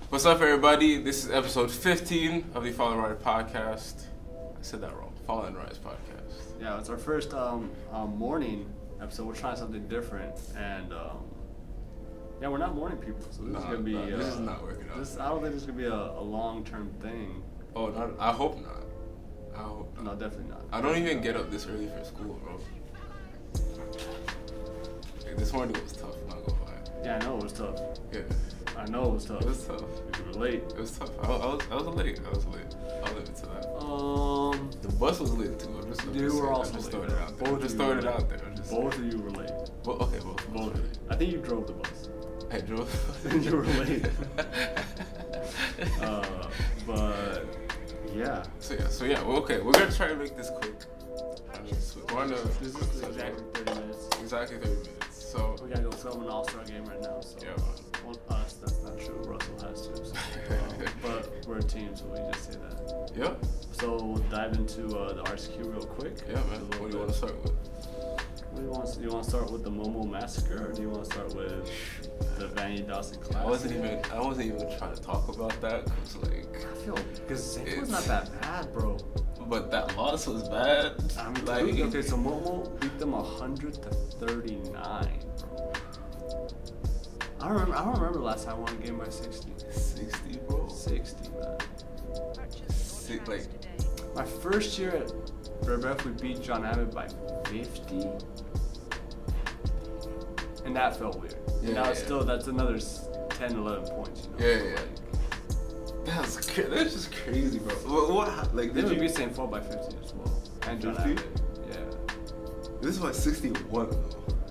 What's up, everybody? This is episode 15 of the Fall and Rise podcast. I said that wrong. Fall and Rise podcast. Yeah, it's our first morning episode. We're trying something different, and yeah, we're not morning people, so this is gonna be. This is not working out. I don't think this is gonna be a long-term thing. Oh, I hope not. I hope not. No, definitely not. I don't even get up this early for school, bro. Like, this morning was tough. I'm not gonna lie. Yeah, I know it was tough. Yeah. I know it was tough. It was tough. You were late. It was tough. I was late. I'll leave it to that. The bus was late too. I'm just throwing it out there. Both of you were late. Well, okay, both. I think you drove the bus. I drove. You were late. But yeah. So yeah. Well, okay, we're gonna try to make this quick. This is exactly 30 minutes. Exactly 30 minutes. So we gotta go film an all-star game right now. So. Yeah. Well, us, that's not true. Russell has to. So, but we're a team, so we just say that. Yeah. So we'll dive into the RSEQ real quick. Yeah, man. What do you want to start with? What do you want? Do you want to start with the Momo massacre, or do you want to start with the Vanier Dawson class? I wasn't even trying to talk about that because I feel because St. was not that bad, bro. But that loss was bad. I mean, okay, so Momo beat them 100-39, bro. I don't remember the last time I won a game by 60. 60, bro. 60, man. Like my first year at Red we beat John Abbott by 50, and that felt weird. Yeah, now that's another 10, 11 points. You know? Yeah. That's just crazy, bro. What? Like, did you beat St. Paul by 50 as well? And John Abbott. Yeah. This is like 61 though.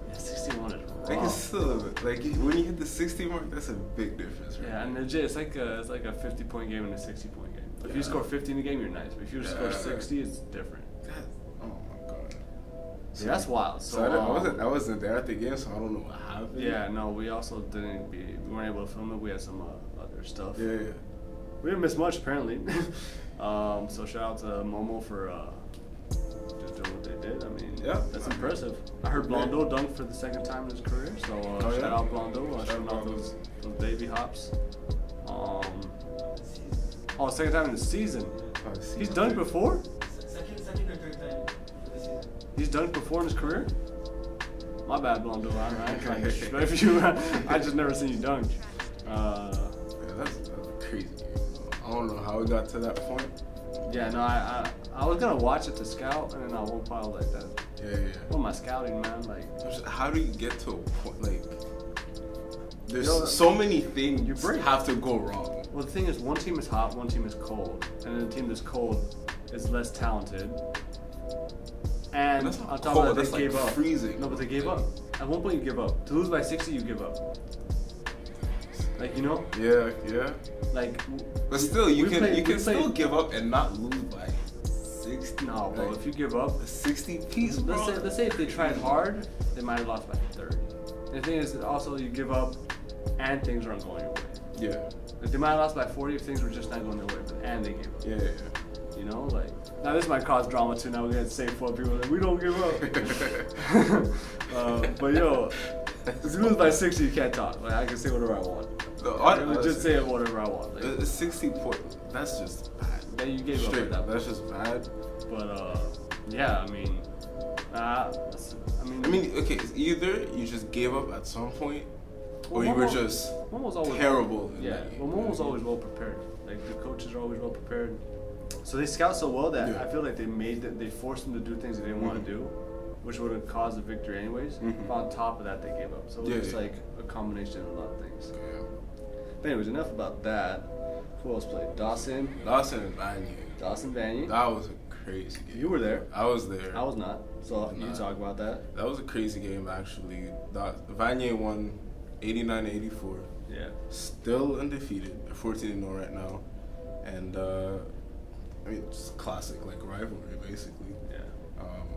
Yeah, 61 is rough. Like, it's still like when you hit the 60 mark, that's a big difference, right? Yeah, and legit, it's like a 50-point game and a 60-point game. If you score 50 in the game, you're nice. But if you score 60, it's different. Oh my god. So that's wild. So I wasn't there at the game, so I don't know what happened. Yeah, no, we also we weren't able to film it. We had some other stuff. Yeah. We didn't miss much apparently. So shout out to Momo for just doing what they did. I mean, that's impressive. I heard Blondo dunk for the second time in his career, so shout out Blondo. Shout out those baby hops. Second time in the season. He's dunked before? Second or third time for the season. He's dunked before in his career? My bad, Blondo. I ain't trying to disrespect you. I just never seen you dunk. That's crazy. I don't know how we got to that point. Yeah, no, I was gonna watch it to scout, and then I won't pile like that. Yeah. What am I scouting, man? Like, how do you get to a point like? There's so many things you have to go wrong. Well, the thing is, one team is hot, one team is cold, and then the team that's cold is less talented. And on top of that, they gave up. Freezing. No, but they gave up. At one point, you give up. To lose by 60, you give up. Like, you know? Yeah. Like, but still, you can still give up and not lose by 60. No, bro. If you give up a 60 piece, bro. Let's say if they tried hard, they might have lost by 30. And the thing is, also you give up, and things aren't going your way. Yeah. Like, they might have lost by 40 if things were just not going their way, and they gave up. Yeah. You know, like, now this might cause drama too. Now we're gonna say for people like, we don't give up. But if you lose by 60, you can't talk. Like, I can say whatever I want. I can just say whatever I want. Like, 60 points. That's just bad. Yeah, you gave up at that point. That's just bad. But yeah, I mean, okay. It's either you just gave up at some point, or you were just terrible. Momo's always well prepared. Like, the coaches are always well prepared. So they scout so well that I feel like they forced them to do things they didn't want to do, which would have caused a victory anyways. But on top of that, they gave up. So it was like a combination of a lot of things. Yeah. But anyways, enough about that. Who else played? Dawson and Vanier. That was a crazy game. You were there. I was there. I was not. So you talk about that. That was a crazy game, actually. Vanier won 89-84. Yeah. Still undefeated. They're 14-0 right now. And I mean, it's classic like rivalry, basically. Yeah.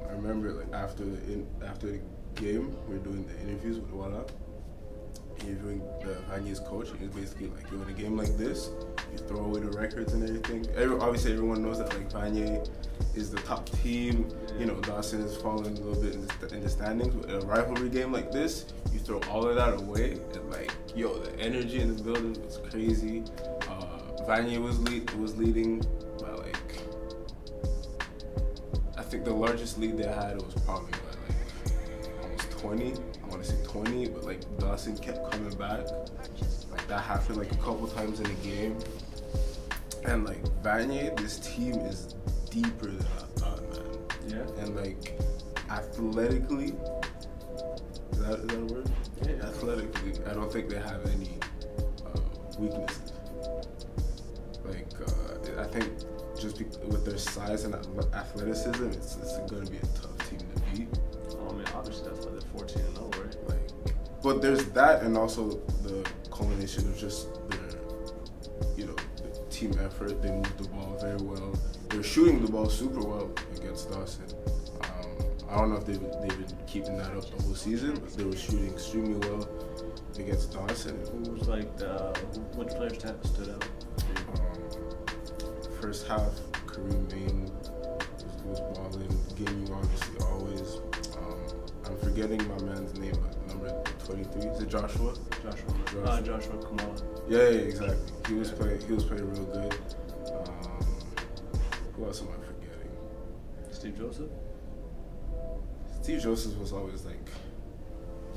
I remember like after the game, we were doing the interviews with Walla. Interviewing the Vanier's coach. He was basically like, "You in a game like this, you throw away the records and everything." Obviously, everyone knows that like Vanier is the top team. You know, Dawson is falling a little bit in the standings. But in a rivalry game like this, you throw all of that away and like yo, the energy in the building was crazy. Vanier was leading by like, I think the largest lead they had was probably by like almost 20. I want to say 20, but like Dawson kept coming back. Like that happened like a couple times in the game. And like Vanier, this team is deeper than I thought, man. Yeah. And like athletically, is that a word? Yeah. Athletically, I don't think they have any weaknesses. Like I think just with their size and athleticism, it's going to be a tough team to beat. I mean, obviously that's why they're 14-0, right? Like, but there's that, and also the culmination of just their, you know, the team effort. They moved the ball very well. They're shooting the ball super well against Dawson. I don't know if they've been keeping that up the whole season, but they were shooting extremely well against Dawson. Who was like which players stood out? First half, Karim was balling. Game, obviously always. I'm forgetting my man's name, but number 23 is it Joshua? Joshua Kamala. Yeah, exactly. He was playing real good. Who else am I forgetting? Steve Joseph. Steve Joseph was always like,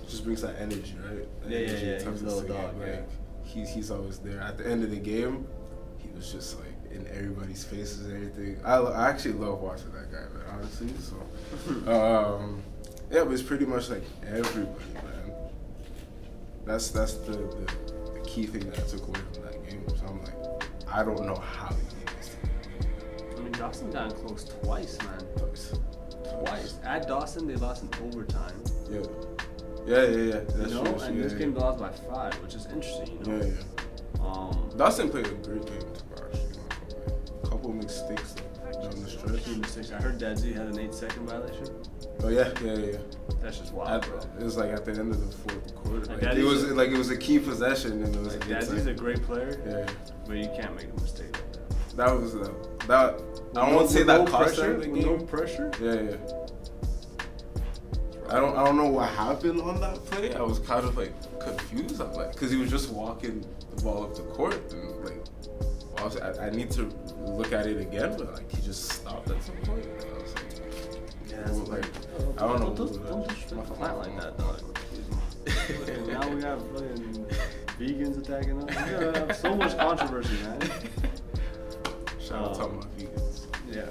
just brings that energy, right? Yeah. He's a little dog. Like he's always there. At the end of the game, he was just like in everybody's faces and everything. I actually love watching that guy, man, honestly. So, yeah, but it's pretty much like everybody, man. That's the key thing that I took away from that game. So I'm like, I don't know how he did this. I mean, Dawson got close twice, man. Twice. At Dawson, they lost in overtime. Yeah. That's true. And this game they lost by 5, which is interesting. You know? Yeah. Dawson played a great game to watch. A couple of mistakes down the stretch. I heard Dadzi had an 8-second violation. Oh yeah. That's just wild, bro. It was like at the end of the fourth quarter. Like it was a key possession, and it was like Dadzi's a great player. Yeah. But you can't make a mistake like that. That was that. I won't say that cost them the game. No pressure. Yeah. I don't know what happened on that play. I was kind of like confused. I'm like, because he was just walking the ball up the court, and like, well, I need to look at it again, but like he just stopped at some point. And I was like, I don't know. Don't disrespect the plant like that, dog. Now we got fucking vegans attacking us. We're gonna have so much controversy, man. Shout out to my vegans. Yeah.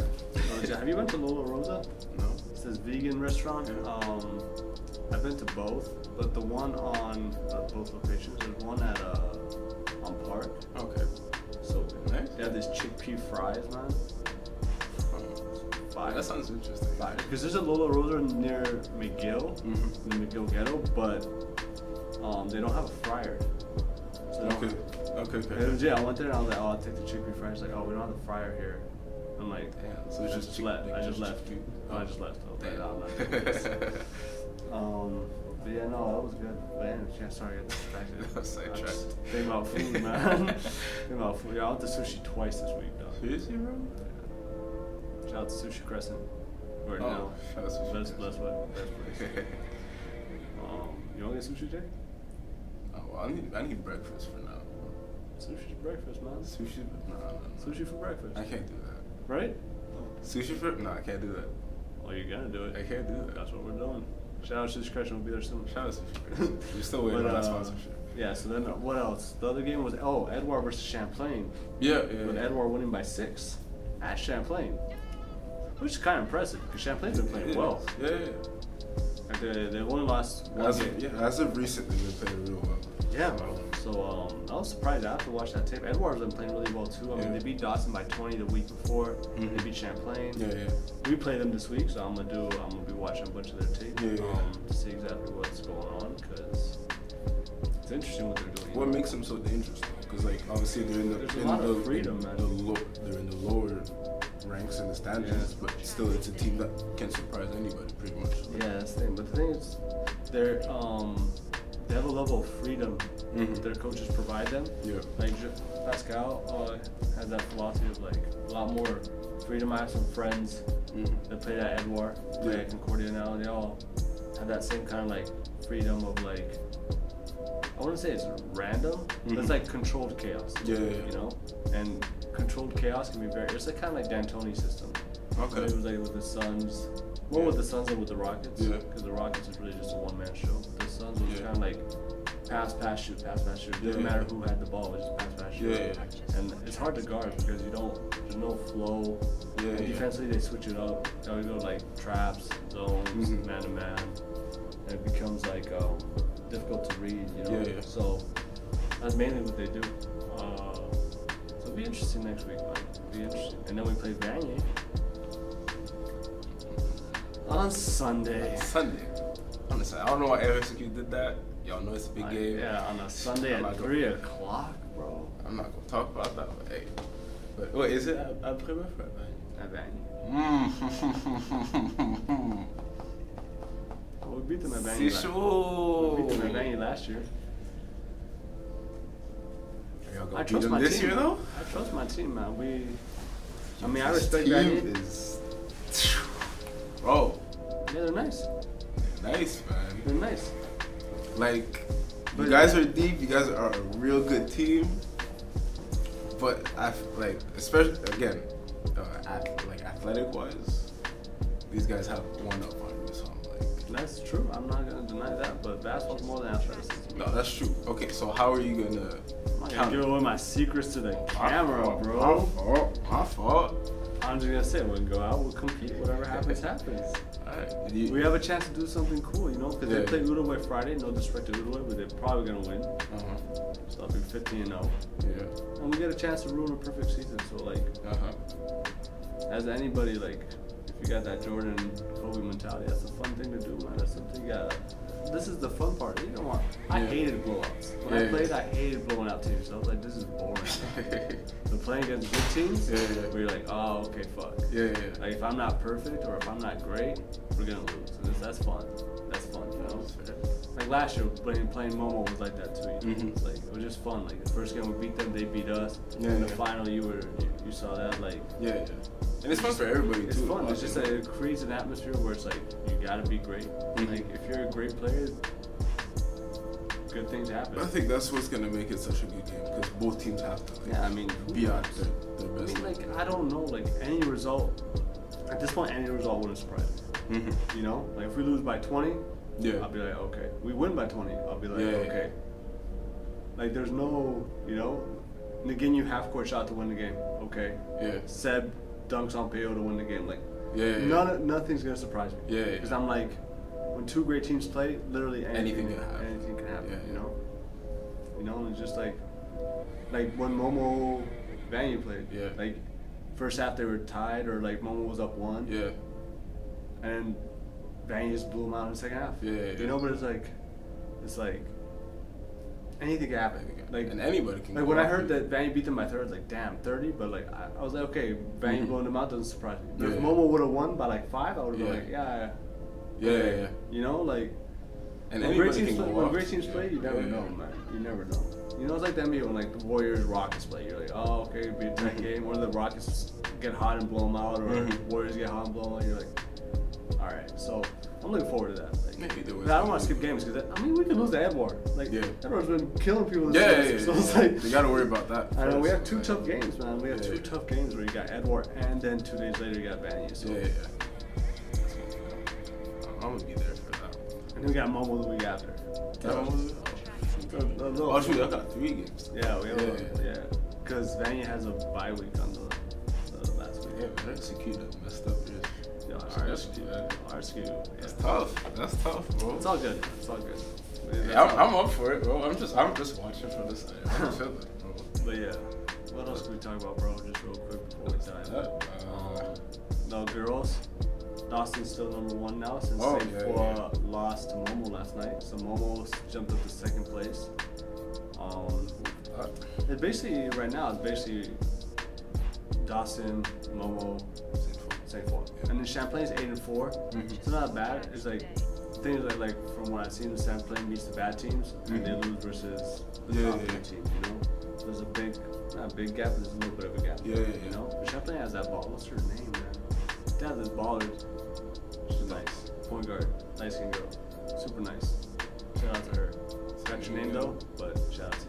Have you been to Lola Rosa? No. It's this vegan restaurant. Yeah. I've been to both, but the one on both locations. There's one at on Park. Okay. So nice. They have this chickpea fries, man. Fire. That sounds interesting. Fire. Because there's a Lola Rosa near McGill, the McGill ghetto, but they don't have a fryer. So Okay. Yeah, I went there and I was like, oh, I'll take the chickpea fries. Like, oh, we don't have a fryer here. I'm like, damn. So it's just left. I just left. Oh, I just left. I was like, damn. I'm not doing this. But yeah, no, that was good. But yeah, sorry, I got distracted. Sidetracked. Think about food, man. Think about food. Yeah, I went to sushi twice this week, though. Seriously, bro? Yeah. Shout out to Sushi Crescent. Or no, shout out to Sushi Crescent. Best place. You want to get sushi, Jay? Oh, well, I need breakfast for now. Sushi's breakfast, man. Sushi? No. Sushi for breakfast. I can't do that. Right? Sushi for? No, I can't do that. Well, you're gonna do it. I can't do that. That's what we're doing. Shout out to Sushi Crescent. We'll be there soon. Shout out to Sushi Crescent. We're still waiting on that sponsorship. Yeah, so then what else? The other game was, Edouard versus Champlain. Yeah. With Edouard winning by 6 at Champlain. Which is kind of impressive, because Champlain's been playing well. Yeah. Like they only lost one game. As of recently, they've been playing real well. Yeah, so I was surprised after watching that tape. Edouard's been playing really well too. I mean, they beat Dawson by 20 the week before. They beat Champlain. Yeah. We play them this week, so I'm gonna be watching a bunch of their tape to see exactly what's going on, because it's interesting what they're doing. What makes them so dangerous? Because like obviously they're in the freedom, man. They're in the lower ranks in the standings, but still it's a team that can surprise anybody pretty much. Yeah, that's the thing. But the thing is, they have a level of freedom their coaches provide them. Yeah. Like Pascal has that philosophy of like a lot more freedom. I have some friends that played at Edouard, play at Concordia now. They all have that same kind of like freedom of like, I wouldn't say it's random, but it's like controlled chaos. Yeah. You know, and controlled chaos can be very. It's like kind of like D'Antoni's system. Okay. It was like with the Suns. More with the Suns than with the Rockets. Yeah. Because the Rockets is really just a one-man show. The Suns was kind of like pass, shoot. It doesn't matter who had the ball. It's just pass, shoot. Yeah. And it's hard to guard because there's no flow. Yeah. And defensively, they switch it up. They go like traps, zones, man-to-man. And it becomes like difficult to read, you know? Yeah. So that's mainly what they do. So it'll be interesting next week, man. It'll be interesting. And then we play Vanier on Sunday. Honestly, I don't know why RSEQ did that. Y'all know it's a big game. Yeah, on a Sunday at 3 o'clock, bro. I'm not gonna talk about that, but hey. But wait, is it à Bremen for At Vanier. Well, we beat them at Vanier. C'est chaud. We beat them at Vanier last year. Y'all gonna I beat trust them my this team. year though? I trust my team, man. I mean, I respect team Vanier. is, bro. Yeah, they're nice. Nice, man. They're nice. Like, But you guys are deep. You guys are a real good team. But like, especially again, like athletic-wise, these guys have one up on you. So I'm like, That's true. I'm not gonna deny that. But basketball's more than athleticism. no, that's true. Okay, so how are you gonna I'm not gonna give away my secrets to the camera, bro. My fault. I'm just gonna say we'll go out, we'll compete. Whatever happens, happens. Alright. We have a chance to do something cool, you know? Because they Yeah. play Uruguay Friday. No disrespect to Uruguay, but they're probably gonna win. So I'll be 15-0. Yeah. And we get a chance to ruin a perfect season. So like, as anybody, like, if you got that Jordan Kobe mentality, that's a fun thing to do, man. That's something you got. This is the fun part. You know what? I hated blowouts. When I played, I hated blowing out teams. I was like, this is boring. But playing against good teams, where you're like, oh, okay, fuck. Like, if I'm not perfect or if I'm not great, we're gonna lose. And that's fun. That's fun, you know? Like last year, playing Momo was like that too. You know? It's like, it was just fun. Like the first game we beat them, they beat us. In the final, you saw that. Like, and it's fun for everybody it's too. fun. It's just that it creates an atmosphere where it's like you gotta be great. Like if you're a great player, good things happen. I think that's what's gonna make it such a good game because both teams have to. Like, I mean, be at their I best. mean, like I don't know, like any result. At this point, any result wouldn't surprise me. You know, like if we lose by 20, I'll be like, okay. We win by 20, I'll be like, okay. Like there's no, you know, Nagin half court shot to win the game. Okay. Seb dunks on PO to win the game. Like, nothing's gonna surprise me. Because I'm like, when two great teams play, literally anything can happen. You know, and it's just like when Momo Vanier played. Like, first half they were tied, or like Momo was up 1. And Vanier just blew them out in the second half. You know, but it's like anything can happen. Like, and anybody can. Like when I heard that Vanier beat them by 30, I was like, damn, 30. But like I was like, okay, Vanier blowing them out doesn't surprise me. But if Momo would have won by like 5, I would have been like, yeah. You know, like. And when great teams play, you never know, man. You never know. You know, it's like the NBA when like the Warriors Rockets play. You're like, oh, okay, it'll be a tight game. Or the Rockets get hot and blow them out, or Warriors get hot and blow them out. You're like, all right. So I'm looking forward to that. Like, I don't want to skip games because I mean we could lose to Edward. Like Edward's been killing people this season. So it's like you gotta worry about that. I know we have 2 tough games, man. We have 2 tough games where you got Edward, and then 2 days later you got Vanier. So I'm gonna be there for that. And then we got Momo the week after. Oh, shoot, I got 3 games. Yeah, we have because Vanier has a bye week on the last week. RSEQ messed up here. RSEQ. That's tough. That's tough, bro. It's all good. I'm up for it, bro. I'm just watching for this. I'm chilling, bro. But yeah, what else can we talk about, bro? Just real quick before we dive. The girls. Dawson's still number 1 now since they lost to Momo last night. So Momo jumped up to 2nd place. It basically right now it's basically Dawson, Momo, St. 4. And then Champlain's 8-4. It's not bad. It's like things like from what I've seen, Champlain meets the bad teams and they lose versus the top 3 teams. You know, there's a big, not a big gap, but there's a little bit of a gap. You know, but Champlain has that ball. What's her name, man? They have this baller. She's nice. Point guard, nice skin girl, super nice. Shout out to her. Got your name though, but shout out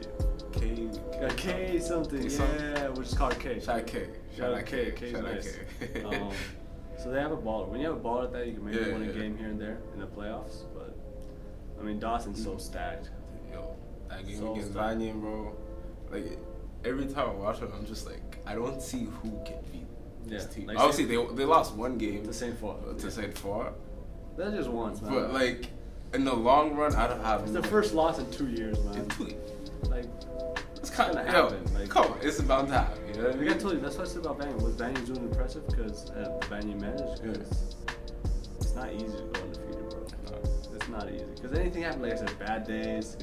to you. K something, K yeah, something. which is called K. Shout out K. Shout out K. K's nice. So they have a baller. When you have a baller like that, you can maybe win a game here and there in the playoffs. But I mean, Dawson's so stacked. Yo, that game So against stacked. Vanian, bro. Like every time I watch it, I'm just like, I don't see who can beat this team. like Obviously, they lost one game to Saint Four. to Saint Four, That's just once, man. but like in the long run, I don't have. It's the first loss in 2 years, man. Like, It's kind of happen. Like, come on, it's bound to happen. You know what I like mean? I told you, that's what I said about Vanian. Was Vanian doing impressive? Because the Vanian managed. It's not easy to go undefeated, bro. It's not easy. Because anything happens, like I said, bad days.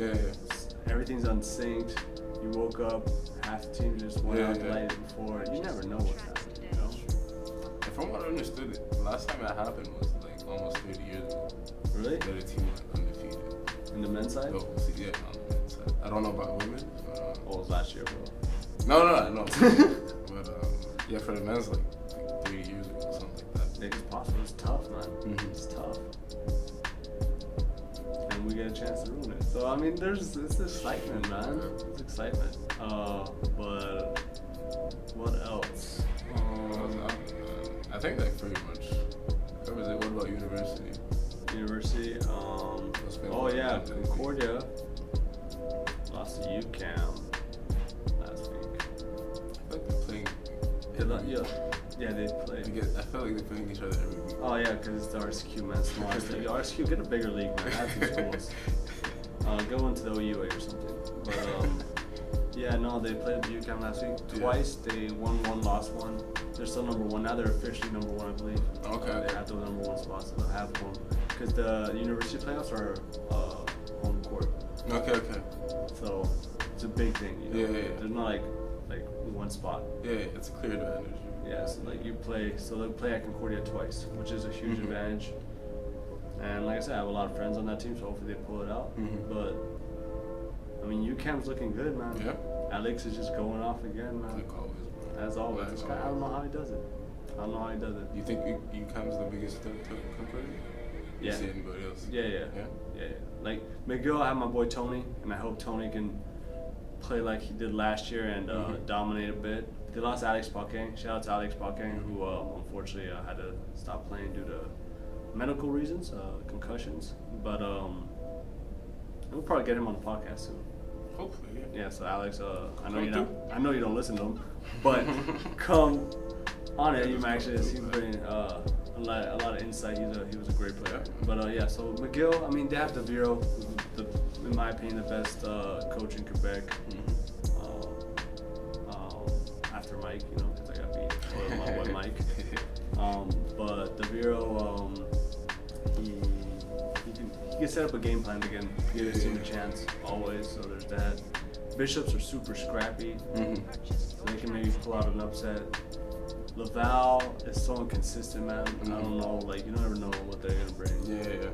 Everything's unsynced. You woke up, half the team just went out the night before. You never know what's happening, you know? And from what I understood, the last time that happened was like almost 30 years ago. Really? The other team went undefeated. In the men's side? No, on the men's side. I don't know about women. It was last year, bro. No. But yeah, for the men's, like 3 years ago, or something like that. It's possible. It's tough, man. It's tough. And we get a chance to ruin it. So, I mean, it's excitement, man. It's excitement. But what else? I think that pretty much covers it. What about university? University, oh yeah, Concordia lost to UCAM last week. I feel like they're playing. Yeah, they played. I feel like they're playing each other every week. Oh yeah, because it's the RSEQ, man. Smart. RSEQ, get a bigger league, man. Have some schools. Go into the OUA or something. But yeah, no, they played the UCAM last week twice. They won one, lost one. They're still number one now. They're officially number one, I believe. Okay. They have the number one spots. So they'll have one because the university playoffs are home court. Okay. So it's a big thing. You know? Yeah. There's not like one spot. Yeah, it's a clear advantage. Yeah, so like you play, so they'll play at Concordia twice, which is a huge advantage. And like I said, I have a lot of friends on that team, so hopefully they pull it out. But I mean, UCAM's looking good, man. Yeah. Alex is just going off again, man. Like always, bro. As always. This guy, I don't know how he does it. You think UCAM's the biggest threat to Concordia? Yeah. You see anybody else? Yeah. Like McGill, I have my boy Tony, and I hope Tony can play like he did last year and dominate a bit. They lost Alex Paquin. Shout out to Alex Paquin, who unfortunately had to stop playing due to medical reasons, concussions. But we'll probably get him on the podcast soon. Hopefully. Yeah. So Alex, I know you don't listen to him, but come on it. You might actually he's bringing a lot of insight. He was a great player. But yeah. So McGill, I mean, they have DeViro, in my opinion, the best coach in Quebec. After Mike, you know, because I got beat by my boy Mike. But DeViro, he can set up a game plan to give his team a chance always. So there's that. Bishops are super scrappy, so they can maybe pull out an upset. Laval is so inconsistent, man. I don't know, like you never know what they're gonna bring. Yeah.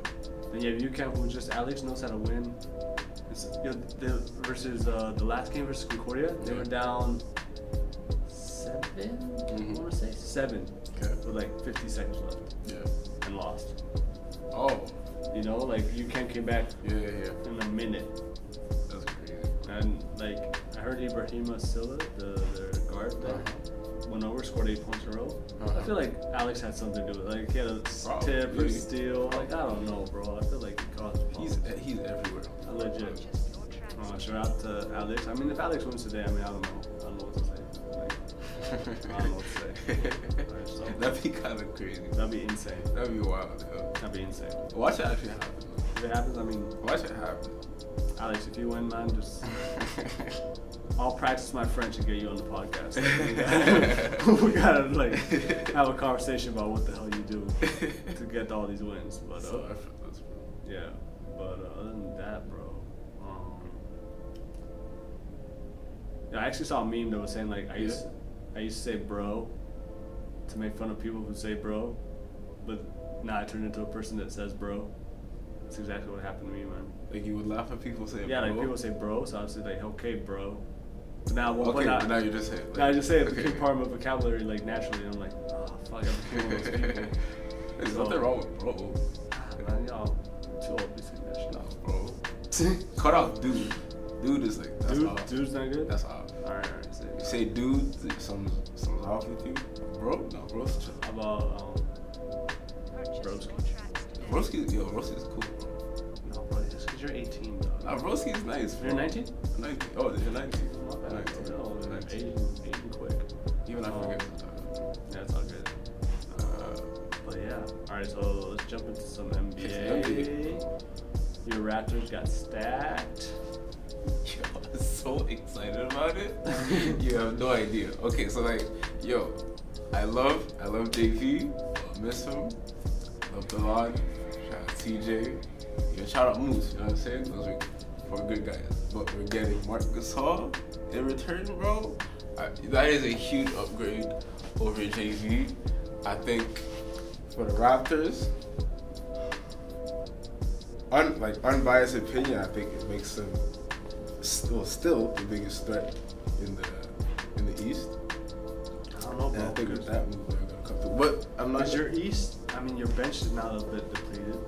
Then you have UCAM, who just Alex knows how to win. Versus the last game versus Concordia, they were down 7. I want to say 7. Okay. With like 50 seconds left. Yeah. And lost. Oh. You know, like UCAM came back Yeah. in a minute. That's crazy. And like I heard Ibrahima Silla, their guard there, went over, scored 8 points in a row. I feel like Alex had something to do with it. Like he had a tip or steal. Like I don't know, bro. I feel like he caused problems. He's everywhere. Legit. Shout out to Alex. I mean, if Alex wins today, I mean, I don't know what to say. Like, I don't know what to say. That'd be kind of crazy. That'd be insane. That'd be wild. Yo. That'd be insane. Watch it actually happen. If it happens, I mean, Watch it happen. Alex, if you win, man, just I'll practice my French and get you on the podcast. We gotta like have a conversation about what the hell you do to get all these wins. But yeah. But other than that, bro. I actually saw a meme that was saying like I used to say bro to make fun of people who say bro, but now I turned into a person that says bro. That's exactly what happened to me, man. Like you would laugh at people saying yeah, bro? like people say bro, so I would say like okay bro. But now at one okay, point but now you just say it. Like, now I just say it became part of my vocabulary like naturally, and I'm like, oh fuck, I became one of those people. There's nothing wrong with bro. Man, y'all too old to say that shit. No, bro. Cut out dude. Dude is like that's Dude, off. dude's not good. That's off. Alright. You say dude, something's off with you. Bro, no, bro's chill. How about Broski? Broski's cool, bro. No, bro, just because you're 18, dog. Nah, Broski's nice, bro. You're 19? 19. Oh, you're 19. Not bad. 19. No, 19. aging quick. Even I forget sometimes. Yeah, it's all good. But yeah. Alright, so let's jump into some NBA. NBA. Your Raptors got stacked. Yo, I'm so excited about it. You have no idea. Okay, so like, yo, I love JV. I miss him. Love Delon. Shout out TJ. Yo, shout out Moose. You know what I'm saying? Those are four good guys. But we're getting Marc Gasol in return, bro. That is a huge upgrade over JV. I think for the Raptors, unbiased opinion, I think it makes them still the biggest threat in the East. I don't know, bro. And I think with that move they're gonna come through. But I'm not sure. Your East, I mean, your bench is now a bit depleted.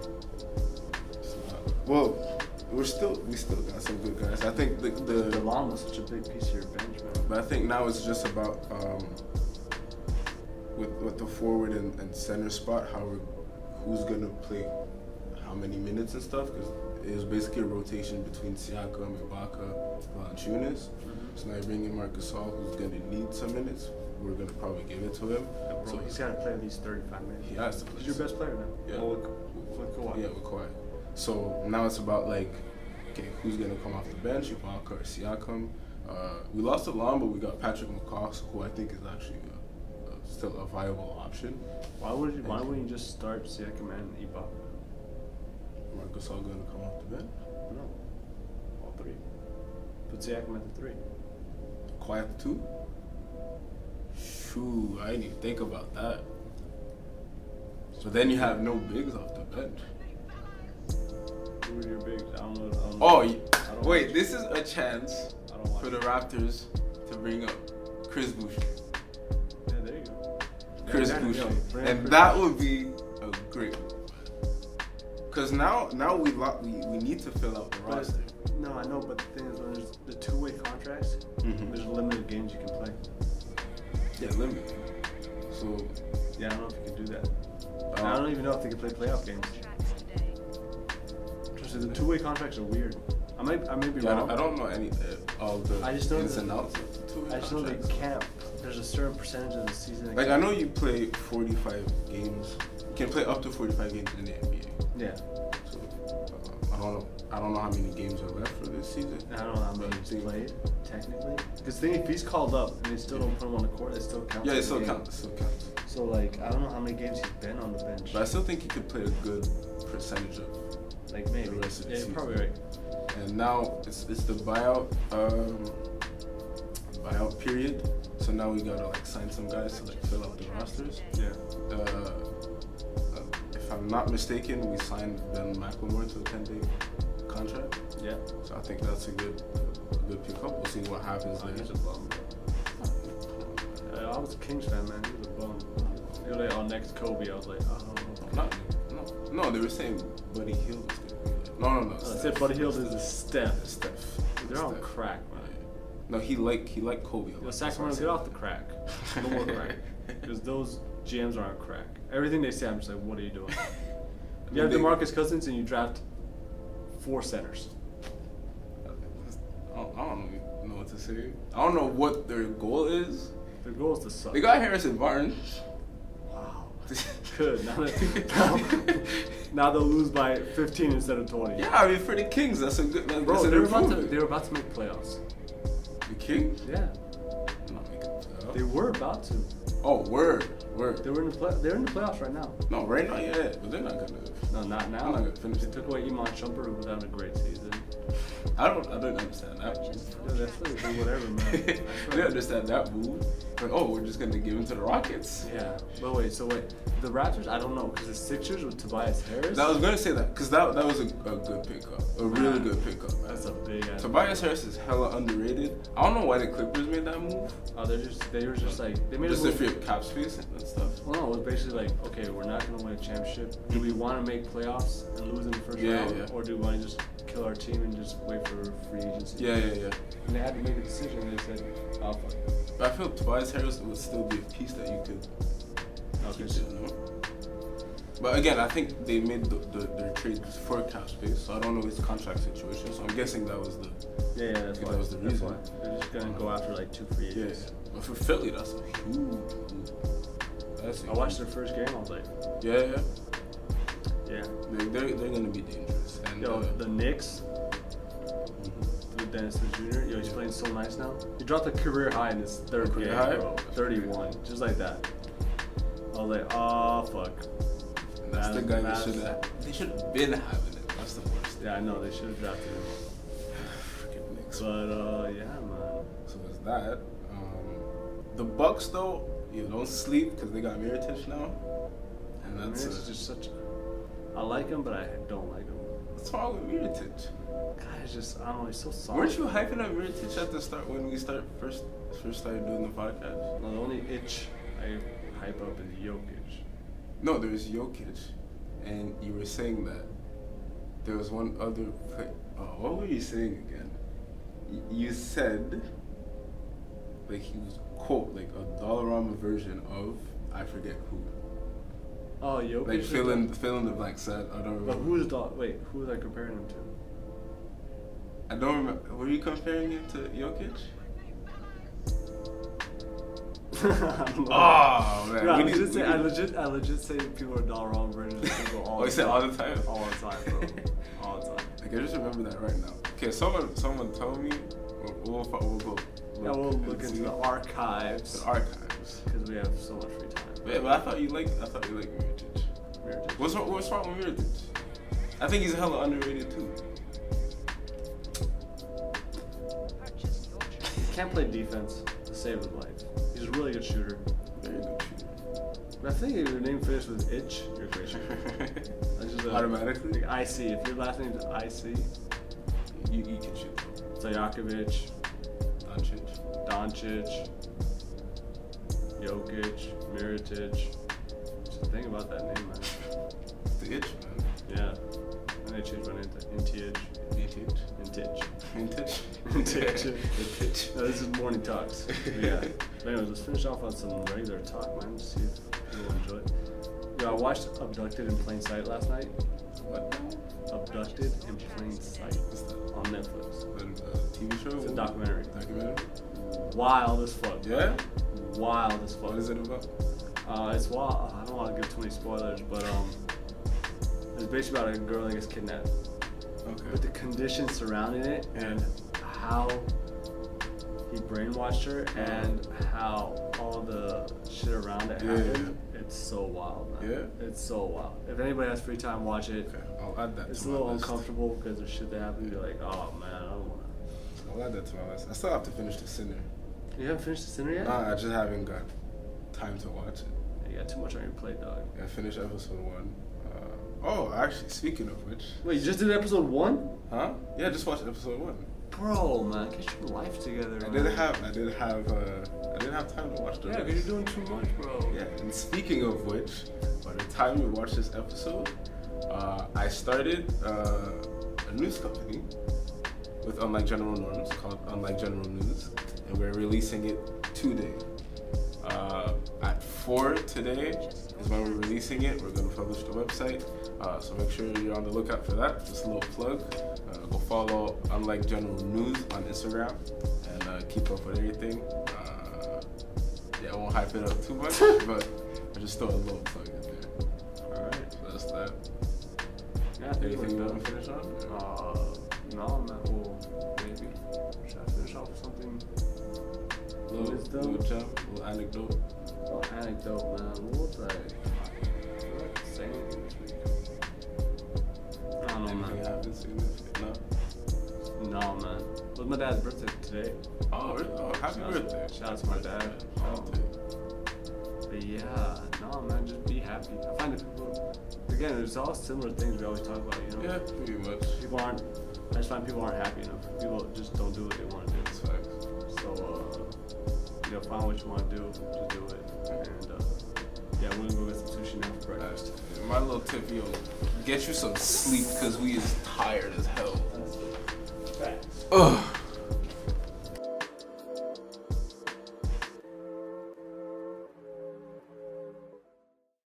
Well, we still got some good guys. I think the DeLon was such a big piece of your bench, man. But I think now it's just about with the forward and center spot, who's gonna play how many minutes and stuff, because it was basically a rotation between Siakam, Ibaka, Valanciunas. So now you bring in Marc Gasol, who's gonna need some minutes. We're gonna probably give it to him. Yeah, bro, so he's gotta play at least 35 minutes. He has to play. He's your best player now. Yeah. Well, with Kawhi. Yeah, with Kawhi. So now it's about like, okay, who's gonna come off the bench? Ibaka or Siakam? We lost a lot, but we got Patrick McCaw, who I think is actually still a viable option. Why wouldn't you just start Siakam and Ibaka? Marc Gasol gonna come off the bench? No, all three. Put Siakam at the 3. Kawhi at the 2? Shoot, I didn't even think about that. So then you have no bigs off the bench. Who are your bigs? I don't know. Oh, wait, this is a chance for the Raptors to bring up Chris Boucher. Yeah, there you go. Chris Boucher. And that would be a great move. Because now we need to fill out the roster. No, I know, but the thing is, when there's the two-way contracts, there's limited games you can play. Yeah, limited. So, yeah, I don't know if you can do that. I don't even know if they can play playoff games. The two-way contracts are weird. I may be wrong. I don't know any of the ins and outs of the two-way contracts. I just know they can't. There's a certain percentage of the season. Like, I know you play 45 games. You can play up to 45 games in the NBA. Yeah. So, I don't know how many games are left for this season. I don't know how many he's played, technically. Because if he's called up and they still don't put him on the court, it still counts. Yeah, it still counts. It still counts. So, like, I don't know how many games he's been on the bench. But I still think he could play a good percentage of like maybe. the rest of the season. You're probably right. And now it's the buyout period. So now we gotta like sign some guys to like fill out the rosters. Yeah. If I'm not mistaken, we signed Ben McLemore to a 10-day contract. Yeah. So I think that's a good pickup. We'll see what happens there. He's a bum. I was a Kings fan, man. He was a bum. He was like, oh, next Kobe. I was like, oh. No, they were saying Buddy Hield was gonna be there. No. I said Buddy Hield is a Steph. Steph. They're on crack, man. No, he liked Kobe. Yo, Sacramento, get off the crack. No more crack. Because those GMs are on crack. Everything they say, I'm just like, what are you doing? You have DeMarcus Cousins and you draft 4 centers. I don't know what to say. I don't know what their goal is. Their goal is to suck. They got Harrison Barnes. Wow. Good. Now they'll lose by 15 instead of 20. Yeah, I mean for the Kings, that's a good. Bro, they were about to make playoffs. The Kings? Yeah. Not making playoffs. They were about to. Oh, word. They're in the playoffs right now. No, right now, yeah, but they're not gonna. No, not now. They're not gonna finish. They took away Iman Shumpert, who was having a great season. I don't understand that. Yeah, that's literally whatever, man. I didn't understand that move. But we're just gonna give him to the Rockets. Yeah. But wait, the Raptors? I don't know, because the Sixers with Tobias Harris. I was gonna say that because that was a good pickup, a really good pickup. That's a big ass. Tobias Harris is hella underrated. I don't know why the Clippers made that move. Oh, they were just like they made just it. to free up cap space and stuff. Well, no, it was basically like, okay, we're not gonna win a championship. Do we want to make playoffs and lose in the first round, or do we want to just kill our team and just wait for free agency? Yeah. And they had to make a decision. They said, "Oh fuck." But I feel Tobias Harris would still be a piece that you could keep it, you know? But again, I think they made their trade for cap space, so I don't know his contract situation. So I'm guessing that was the that's why. that was the reason. That's why. They're just gonna go after like 2 free agents. Yeah. But for Philly, that's a huge. I watched their first game. I was like, yeah. yeah. They're gonna be dangerous. And the Knicks. With Dennis Jr. Yo, he's playing so nice now. He dropped a career high in his third game, bro. 31, just like that. I was like, oh fuck. And that's the guy they should have been having it. That's the worst. Yeah, I know they should have drafted him. Freaking Knicks. But yeah, man. So it's that. The Bucks though, you don't sleep because they got Mirotic now, and that's just such. I like him, but I don't like him. What's wrong with Mirotic? Guys, just I don't know. He's so soft. Weren't you hyping up Mirotic at the start when we first started doing the podcast? No, the only itch I hype up is Jokic. No, there's Jokic, and you were saying that there was one other play. Oh, what were you saying again? You said like he was quote like a Dollarama version of I forget who. Oh, Jokic. Like fill in the blank set. I don't remember. But who was I comparing him to? I don't remember. Were you comparing him to Jokic? Oh man! No, I legit say people are Dollarama versions of people all the time. Oh, you say all the time? All the time, bro. All the time. Like, I just remember that right now. Okay, someone tell me. We'll go. Yeah, we'll look into the archives. The archives. Because we have so much free time. Yeah, but I thought you liked Mirotic. What's wrong with Mirotic? I think he's hella underrated too. He can't play defense to save his life. He's a really good shooter. Very good shooter. But I think if your name finished with itch, you're a great shooter. That's just automatically? Like IC. If your last name is IC, you can shoot. Stojakovic, Doncic, Jokic, Mirotic. Just think about that name, man. The itch, man. Yeah. And they changed my name to Inti. No, this is morning talks. But yeah. But anyways, let's finish off on some regular talk, man. See if people enjoy it. Yo, I watched Abducted in Plain Sight last night. What? Abducted in Plain Sight on Netflix. A TV show? It's a documentary. Wild as fuck. Yeah? Wild as fuck. What is it about? It's wild. I don't want to give too many spoilers, but it's basically about a girl that gets kidnapped. Okay. With the conditions surrounding it and how he brainwashed her and how all the shit around it happened. It's so wild, man. Yeah? It's so wild. If anybody has free time, watch it. Okay, I'll add that It's to a my little list. uncomfortable because there's shit that happens. You're like, oh man, I don't want to. I'll add that to my list. I still have to finish The Sinner. You haven't finished The Sinner yet? Nah, I just haven't got time to watch it. You got too much on your plate, dog. I finished episode 1. Actually, speaking of which. Wait, you just did episode 1? Huh? Yeah, just watched episode 1. Bro, man, get your life together. I man. didn't have time to watch the Yeah, rest. because you're doing too much, bro. Yeah, and speaking of which, by the time you watch this episode, I started a news company with Unlike General Norms called Unlike General News, and we're releasing it today. At 4 today is when we're releasing it. We're going to publish the website, so make sure you're on the lookout for that. Just a little plug. Go follow Unlike General News on Instagram and keep up with everything. I won't hype it up too much, but I just throw a little plug in there. Alright. So that's that. Yeah, I think Anything you we're want to done. finish on? No, man. Well, maybe. Should I finish off with something? Little gem, little anecdote. Oh, anecdote, man. What was I? Did I say anything this week? I don't know, Anything man. happened significant? No? No, man. It was my dad's birthday today. Oh, really? Oh, happy birthday. Shout out to my dad. Shout out to you. But yeah, no, man, just be happy. I find that people, again, it's all similar things we always talk about, you know? Yeah, pretty much. I just find people aren't happy enough. People just don't do what they want to do. That's facts. So, find what you want to do, just do it. And yeah, we're gonna go get some sushi now for breakfast. My little tip, yo, get you some sleep because we is tired as hell. Facts. Ugh.